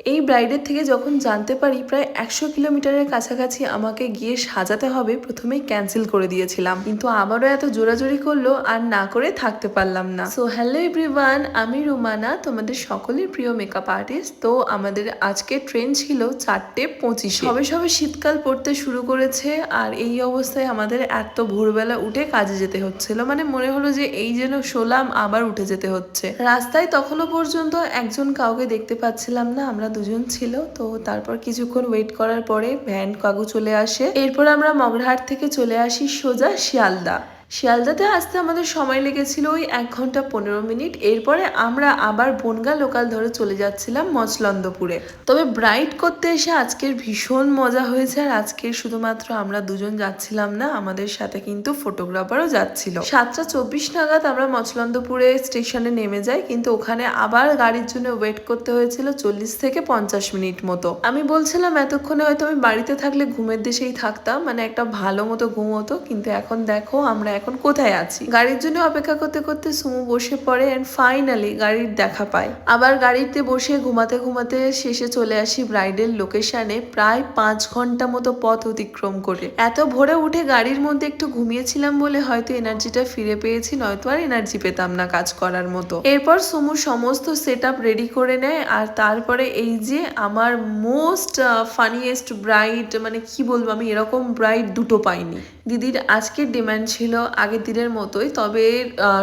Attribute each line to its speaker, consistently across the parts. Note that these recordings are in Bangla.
Speaker 1: এই ব্রাইডের থেকে যখন জানতে পারি প্রায় 100 কিলোমিটারের কাছাকাছি আমাকে গিয়ে সাজাতে হবে, প্রথমেই ক্যান্সেল করে দিয়েছিলাম, কিন্তু আবারও এত জোরাজোরি করলো আর না করে থাকতে পারলাম না। সো হ্যালো এভরিওয়ান, আমি রুমানা, তোমাদের সকলের প্রিয় মেকআপ আর্টিস্ট। তো আমাদের আজকে ট্রেন ছিল 4:25। সবে সবে শীতকাল পড়তে শুরু করেছে আর এই অবস্থায় আমাদের এত ভোরবেলা উঠে কাজে যেতে হচ্ছিল, মানে মনে হলো যে এই যেন শোলাম আবার উঠে যেতে হচ্ছে। রাস্তায় তখনও পর্যন্ত একজন কাউকে দেখতে পাচ্ছিলাম না, আমরা দুজন ছিল। তো তারপর কিছুক্ষণ ওয়েট করার পরে ভ্যান কাগু চলে আসে। এরপর আমরা মগরাহাট থেকে চলে আসি সোজা শিয়ালদা। শিয়ালদাতে আসতে আমাদের সময় লেগেছিল ওই 1 ঘন্টা 15 মিনিট। এরপরে আমরা আবার বনগা লোকাল ধরে চলে যাচ্ছিলাম মচলন্দপুরে। তবে ব্রাইড করতে এসে আজকের ভীষণ মজা হয়েছে। আর আজকের শুধুমাত্র আমরা দুজন যাচ্ছিলাম না, আমাদের সাথে কিন্তু ফটোগ্রাফারও যাচ্ছিল। 7:24 নাগাদ আমরা মচলন্দপুরে স্টেশনে নেমে যাই, কিন্তু ওখানে আবার গাড়ির জন্য ওয়েট করতে হয়েছিল 40 থেকে 50 মিনিট মতো। আমি বলছিলাম এতক্ষণে হয়তো আমি বাড়িতে থাকলে ঘুমের দেশেই থাকতাম, মানে একটা ভালো মতো ঘুম হতো, কিন্তু এখন দেখো আমরা এখন কোথায় আছি। গাড়ির জন্য অপেক্ষা করতে করতে সুমু বসে পড়ে এন্ড ফাইনালি গাড়ির দেখা পায়। আবার গাড়িতে বসে ঘুমাতে ঘুমাতে শেষে চলে আসি ব্রাইডের লোকেশনে, প্রায় 5 ঘন্টা মতো পথ অতিক্রম করে। এত ভোরে উঠে গাড়ির মধ্যে একটু ঘুমিয়েছিলাম বলে হয়তো এনার্জিটা ফিরে পেয়েছি, নয়তো আর এনার্জি পেতাম না কাজ করার মতো। এরপর সুমু সমস্ত সেট আপ রেডি করে নেয় আর তারপরে এই যে আমার মোস্ট ফানিয়েস্ট ব্রাইড, মানে কি বলবো, আমি এরকম ব্রাইড দুটো পাইনি। দিদির আজকের ডিমান্ড ছিল আগের দিনের মতোই, তবে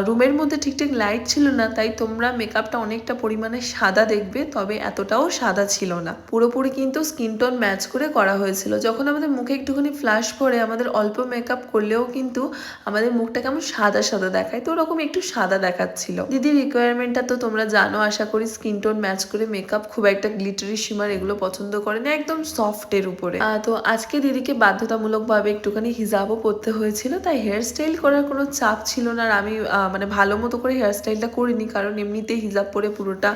Speaker 1: রুমের মধ্যে ঠিকঠাক লাইট ছিল না, তাই তোমরা মেকআপটা অনেকটা পরিমাণে সাদা দেখবে, তবে এতটাও সাদা ছিল না। পুরোপুরি কিন্তু স্কিন টোন ম্যাচ করে করা হয়েছিল। যখন আমাদের মুখে একটুখানি ফ্ল্যাশ পড়ে, আমাদের অল্প মেকআপ করলেও কিন্তু আমাদের মুখটা কেমন সাদা সাদা দেখায়, তো ওরকম একটু সাদা দেখাচ্ছিল। দিদির রিকোয়ারমেন্টটা তো তোমরা জানো, আশা করি স্কিন টোন ম্যাচ করে মেকআপ, খুব একটা গ্লিটারি শিমার এগুলো পছন্দ করে না, একদম সফটের উপরে। তো আজকে দিদিকে বাধ্যতামূলকভাবে একটুখানি হিজাবও পরতে হয়েছিল, তাই হেয়ার স্টাইল করার কোনো চাপ ছিল না। আর আমি মানে ভালো মতো করে হেয়ার স্টাইলটা করিনি, কারণ এমনিতে হিজাব পরে পুরোটা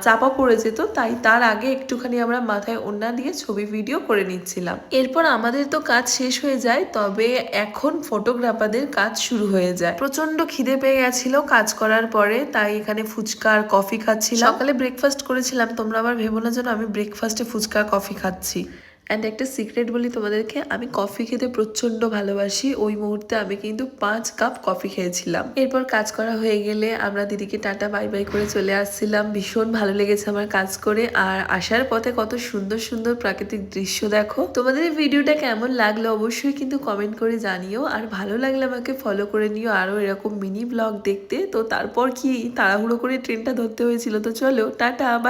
Speaker 1: চাপা পড়ে যেত, তাই তার আগে একটুখানি আমরা মাথায় ওড়না দিয়ে ছবি ভিডিও করে নিচ্ছিলাম। এরপর আমাদের তো কাজ শেষ হয়ে যায়, তবে এখন ফটোগ্রাফারদের কাজ শুরু হয়ে যায়। প্রচন্ড খিদে পেয়ে গেছিল কাজ করার পরে, তাই এখানে ফুচকা আর কফি খাচ্ছিলাম। সকালে ব্রেকফাস্ট করেছিলাম, তোমরা আবার ভেবো না যেন আমি ব্রেকফাস্টে ফুচকা কফি খাচ্ছি। অ্যান্ড একটা সিক্রেট বলি তোমাদেরকে, আমি কফি খেতে প্রচণ্ড ভালোবাসি। ওই মুহূর্তে আমি কিন্তু 5 কাপ কফি খেয়েছিলাম। এরপর কাজ করা হয়ে গেলে আমরা দিদিকে টাটা বাই বাই করে চলে আসছিলাম। ভীষণ ভালো লেগেছে আমার কাজ করে, আর আসার পথে কত সুন্দর সুন্দর প্রাকৃতিক দৃশ্য দেখো। তোমাদের এই ভিডিওটা কেমন লাগলো অবশ্যই কিন্তু কমেন্ট করে জানিও, আর ভালো লাগলে আমাকে ফলো করে নিও আরও এরকম মিনি ব্লগ দেখতে। তো তারপর কি তাড়াহুড়ো করে ট্রেনটা ধরতে হয়েছিল, তো চলো টাটা বাই।